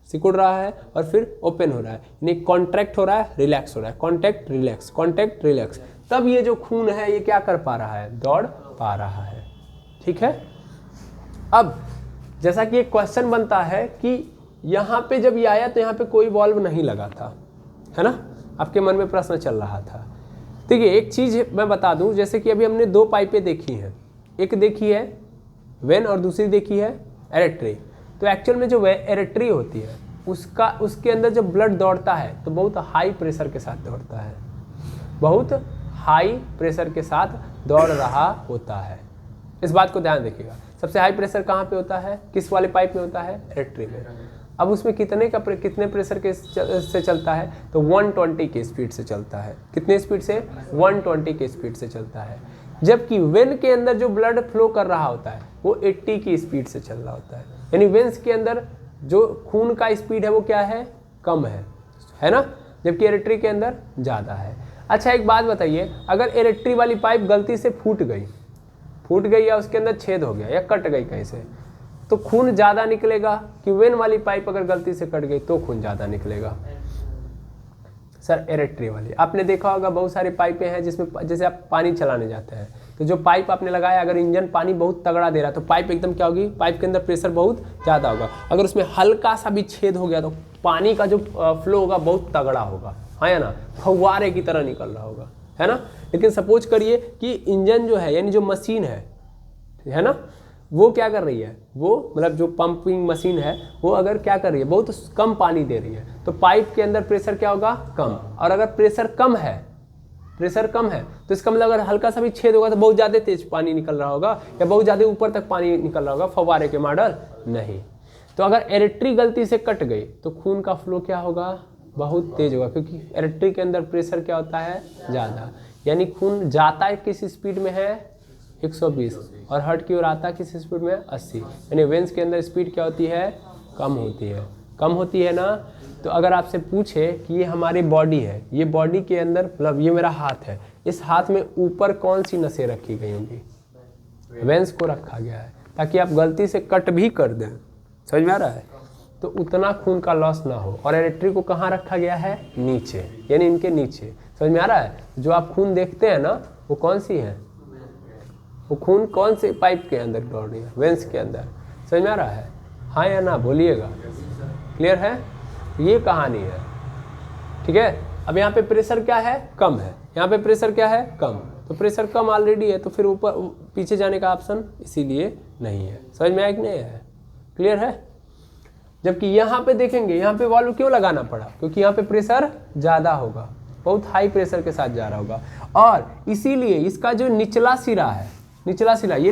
S1: सिकुड़ रहा है और फिर ओपन हो रहा है, यानी कॉन्ट्रैक्ट हो रहा है, रिलैक्स हो रहा है, कॉन्ट्रैक्ट रिलैक्स, कॉन्ट्रैक्ट रिलैक्स। तब ये जो खून है ये क्या कर पा रहा है? दौड़ पा रहा है, ठीक है। अब जैसा कि एक क्वेश्चन बनता है कि यहाँ पे जब ये आया तो यहाँ पे कोई वॉल्व नहीं लगा था, है ना, आपके मन में प्रश्न चल रहा था। देखिए एक चीज़ मैं बता दूं, जैसे कि अभी हमने 2 पाइपें देखी हैं, एक देखी है वेन और दूसरी देखी है एरेट्री। तो एक्चुअल में जो एरेट्री होती है उसके अंदर जब ब्लड दौड़ता है तो बहुत हाई प्रेशर के साथ दौड़ता है, बहुत हाई प्रेशर के साथ दौड़ रहा होता है। इस बात को ध्यान रखिएगा। सबसे हाई प्रेशर कहाँ पे होता है? किस वाले पाइप में होता है? एरेट्री में। अब उसमें कितने प्रेशर के से चलता है? तो 120 के स्पीड से चलता है। कितने स्पीड से? 120 के स्पीड से चलता है। जबकि वेन के अंदर जो ब्लड फ्लो कर रहा होता है वो 80 की स्पीड से चल रहा होता है, यानी वेन्स के अंदर जो खून का स्पीड है वो क्या है? कम है ना, जबकि एरेट्री के अंदर ज़्यादा है। अच्छा एक बात बताइए, अगर एरेट्री वाली पाइप गलती से फूट गई या उसके अंदर छेद हो गया या कट गई कहीं से, तो खून ज़्यादा निकलेगा कि वेन वाली पाइप अगर गलती से कट गई तो खून ज़्यादा निकलेगा? सर एरेट्री वाली। आपने देखा होगा बहुत सारे पाइपें हैं जिसमें जैसे आप पानी चलाने जाते हैं तो जो पाइप आपने लगाया, अगर इंजन पानी बहुत तगड़ा दे रहा है तो पाइप एकदम क्या होगी? पाइप के अंदर प्रेशर बहुत ज़्यादा होगा। अगर उसमें हल्का सा भी छेद हो गया तो पानी का जो फ्लो होगा बहुत तगड़ा होगा, हाँ या ना, फव्वारे की तरह निकल रहा होगा, है ना। लेकिन सपोज करिए कि इंजन जो है यानी जो मशीन है, है ना, वो क्या कर रही है, वो मतलब जो पंपिंग मशीन है वो अगर क्या कर रही है, बहुत कम पानी दे रही है, तो पाइप के अंदर प्रेशर क्या होगा, कम। और अगर प्रेशर कम है तो इसका मतलब अगर हल्का सा भी छेद होगा तो बहुत ज़्यादा तेज पानी निकल रहा होगा या बहुत ज़्यादा ऊपर तक पानी निकल रहा होगा, फव्वारे के मॉडल नहीं। तो अगर एरेट्री गलती से कट गई तो खून का फ्लो क्या होगा, बहुत तेज होगा, क्योंकि एरेट्री के अंदर प्रेशर क्या होता है, ज़्यादा। यानी खून जाता है किस स्पीड में है, 120, और हार्ट की ओर आता है किस स्पीड में, 80। यानी वेंस के अंदर स्पीड क्या होती है, कम होती है ना। तो अगर आपसे पूछे कि ये हमारी बॉडी है, ये बॉडी के अंदर मतलब ये मेरा हाथ है, इस हाथ में ऊपर कौन सी नसें रखी गई होंगी, वेंस को रखा गया है, ताकि आप गलती से कट भी कर दें, समझ में आ रहा है, तो उतना खून का लॉस ना हो। और एरेट्री को कहाँ रखा गया है, नीचे, यानी इनके नीचे, समझ में आ रहा है। जो आप खून देखते हैं ना, वो कौन सी है, वो खून कौन से पाइप के अंदर दौड़ रही है, वेंस के अंदर, समझ में आ रहा है, हाँ या ना बोलिएगा, क्लियर है, ये कहानी है, ठीक है। अब यहाँ पे प्रेशर क्या है, कम है, यहाँ पे प्रेशर क्या है, कम, तो प्रेशर कम ऑलरेडी है, तो फिर ऊपर पीछे जाने का ऑप्शन इसीलिए नहीं है, समझ में आया कि नहीं है, क्लियर है। जबकि यहाँ पे देखेंगे, यहाँ पे वाल्व क्यों लगाना पड़ा, क्योंकि यहाँ पे प्रेशर ज़्यादा होगा, बहुत हाई प्रेशर के साथ जा रहा होगा, और इसीलिए इसका जो निचला सिरा है, ये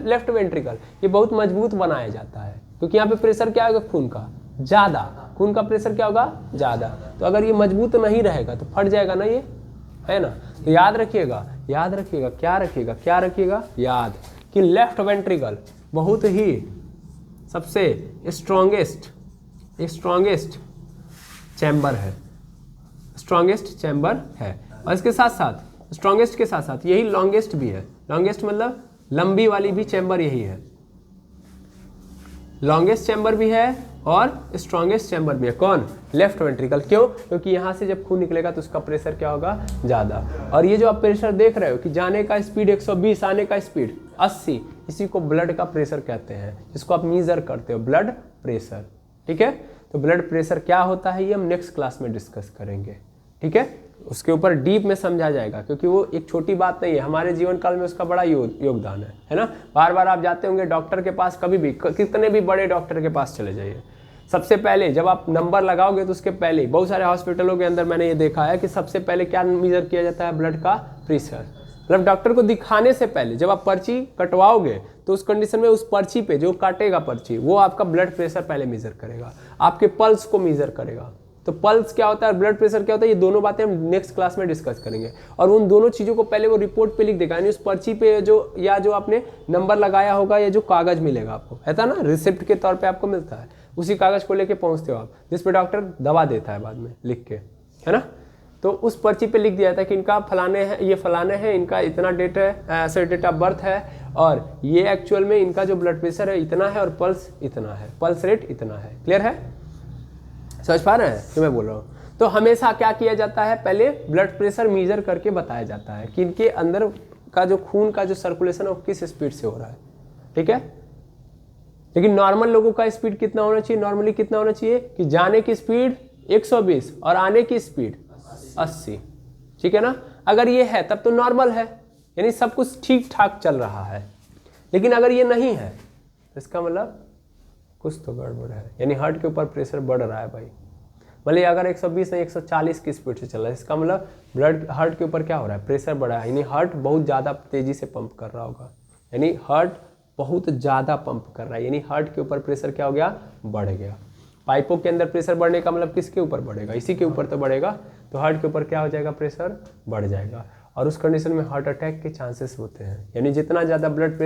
S1: लेफ्ट वेंट्रिकल, ये बहुत मजबूत बनाया जाता है, क्योंकि यहाँ पे प्रेशर क्या होगा, खून का ज़्यादा, खून का प्रेशर क्या होगा, ज़्यादा। तो अगर ये मजबूत नहीं रहेगा तो फट जाएगा ना, ये है ना। तो याद रखिएगा, क्या रखिएगा, याद कि लेफ्ट वेंट्रिकल बहुत ही सबसे स्ट्रॉन्गेस्ट चैम्बर है, और इसके साथ साथ स्ट्रॉन्गेस्ट के साथ साथ यही लॉन्गेस्ट भी है। लॉन्गेस्ट मतलब लंबी वाली भी चैम्बर यही है, लॉन्गेस्ट चैम्बर भी है और स्ट्रॉन्गेस्ट चैम्बर भी है। कौन, लेफ्ट वेंट्रिकल। क्यों, क्योंकि यहाँ से जब खून निकलेगा तो उसका प्रेशर क्या होगा, ज़्यादा। और ये जो आप प्रेशर देख रहे हो कि जाने का स्पीड 120, आने का स्पीड 80, इसी को ब्लड का प्रेशर कहते हैं, जिसको आप मीजर करते हो, ब्लड प्रेशर, ठीक है। तो ब्लड प्रेशर क्या होता है ये हम नेक्स्ट क्लास में डिस्कस करेंगे, ठीक है। उसके ऊपर डीप में समझा जाएगा, क्योंकि वो एक छोटी बात नहीं है, हमारे जीवन काल में उसका बड़ा योगदान है ना। बार बार आप जाते होंगे डॉक्टर के पास, कभी भी कितने भी बड़े डॉक्टर के पास चले जाइए, सबसे पहले जब आप नंबर लगाओगे तो उसके पहले बहुत सारे हॉस्पिटलों के अंदर मैंने ये देखा है कि सबसे पहले क्या मेजर किया जाता है, ब्लड का प्रेशर। मतलब डॉक्टर को दिखाने से पहले जब आप पर्ची कटवाओगे तो उस कंडीशन में उस पर्ची पे जो काटेगा पर्ची, वो आपका ब्लड प्रेशर पहले मेजर करेगा, आपके पल्स को मेजर करेगा। तो पल्स क्या होता है, ब्लड प्रेशर क्या होता है, ये दोनों बातें हम नेक्स्ट क्लास में डिस्कस करेंगे। और उन दोनों चीज़ों को पहले वो रिपोर्ट पे लिख देगा, यानी उस पर्ची पे जो या जो आपने नंबर लगाया होगा या जो कागज मिलेगा आपको, है ना, रिसिप्ट के तौर पे आपको मिलता है, उसी कागज को लेके पहुंचते हो आप, जिस पे डॉक्टर दवा देता है बाद में लिख के, है ना। तो उस पर्ची पे लिख दिया जाता है कि इनका फलाने है, ये फलाने हैं, इनका इतना डेट है, ऐसे डेट ऑफ बर्थ है, और ये एक्चुअल में इनका जो ब्लड प्रेशर है इतना है, और पल्स इतना है, पल्स रेट इतना है। क्लियर है, समझ पा रहे हैं जो मैं बोल रहा हूँ। तो हमेशा क्या किया जाता है, पहले ब्लड प्रेशर मेजर करके बताया जाता है कि इनके अंदर का जो खून का जो सर्कुलेशन है वो किस स्पीड से हो रहा है, ठीक है। लेकिन नॉर्मल लोगों का स्पीड कितना होना चाहिए, नॉर्मली कितना होना चाहिए कि जाने की स्पीड 120 और आने की स्पीड 80, ठीक है ना। अगर ये है तब तो नॉर्मल है, यानी सब कुछ ठीक ठाक चल रहा है। लेकिन अगर ये नहीं है तो इसका मतलब कुछ तो गड़बड़ है, यानी हार्ट के ऊपर प्रेशर बढ़ रहा है भाई। भले अगर 120 नहीं 140 की स्पीड से चल रहा है, इसका मतलब ब्लड हार्ट के ऊपर क्या हो रहा है, प्रेशर बढ़ा है, यानी हार्ट बहुत ज़्यादा तेज़ी से पंप कर रहा होगा, यानी हार्ट बहुत ज़्यादा पंप कर रहा है, यानी हार्ट के ऊपर प्रेशर क्या हो गया, बढ़ गया। पाइपों के अंदर प्रेशर बढ़ने का मतलब किसके ऊपर बढ़ेगा, इसी के ऊपर तो बढ़ेगा। तो हार्ट के ऊपर क्या हो जाएगा, प्रेशर बढ़ जाएगा, और उस कंडीशन में हार्ट अटैक के चांसेस होते हैं। यानी जितना ज़्यादा ब्लड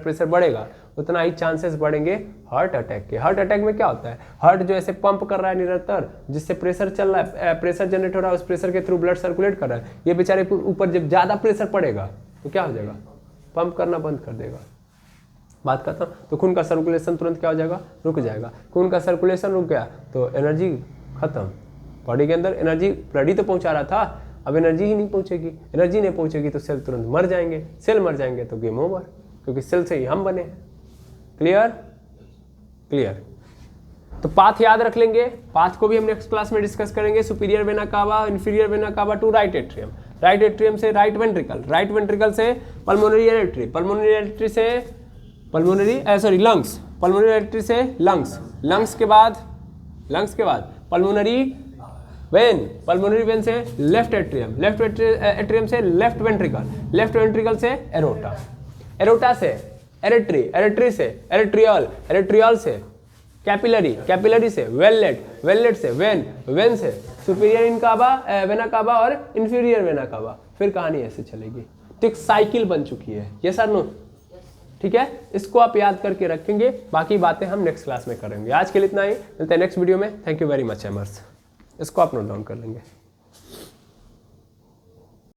S1: प्रेशर बढ़ेगा उतना ही चांसेस बढ़ेंगे हार्ट अटैक के। हार्ट अटैक में क्या होता है, हार्ट जो ऐसे पंप कर रहा है निरंतर, जिससे प्रेशर चल रहा है, प्रेशर जनरेट हो रहा है, उस प्रेशर के थ्रू ब्लड सर्कुलेट कर रहा है, ये बेचारे ऊपर जब ज़्यादा प्रेशर पड़ेगा तो क्या हो जाएगा, पंप करना बंद कर देगा। बात करता हूँ, तो खून का सर्कुलेशन तुरंत क्या हो जाएगा, रुक जाएगा। खून का सर्कुलेशन रुक गया तो एनर्जी खत्म, बॉडी के अंदर एनर्जी ब्लड ही तो पहुँचा रहा था, अब एनर्जी ही नहीं पहुँचेगी, एनर्जी नहीं पहुँचेगी तो सेल तुरंत मर जाएंगे, सेल मर जाएंगे तो गेम ओवर, क्योंकि सेल से ही हम बने हैं। Clear, clear. तो पाथ याद रख लेंगे, पाथ को भी हम नेक्स्ट क्लास में डिस्कस करेंगे। Superior vena cava, inferior vena cava to right atrium. Right atrium से राइट वेंट्रिकल, राइट वेंट्रिकल से पल्मोनरी एरिटरी, पल्मोनरी एरिटरी से लंग्स, पल्मोनरी एरिटरी से लंग्स, लंग्स के बाद पल्मोनरी वेन से लेफ्ट एट्रियम, लेफ्ट एट्रियम से left ventricle, left ventricle से aorta, aorta से एरिटरी, एरिटरी से एरिट्रियल, एरिट्रियल से कैपिलरी, कैपिलरी से वेललेट, वेललेट से वेन, वेन से सुपीरियर इनकावा, वेना कावा और इंफीरियर वेना कावा। फिर कहानी ऐसे चलेगी। तो एक साइकिल बन चुकी है, ये सर नो, ठीक है। इसको आप याद करके रखेंगे, बाकी बातें हम नेक्स्ट क्लास में करेंगे। आज के लिए इतना ही, मिलते हैं नेक्स्ट वीडियो में। Thank you very much aimers. इसको आप नोट डाउन कर लेंगे।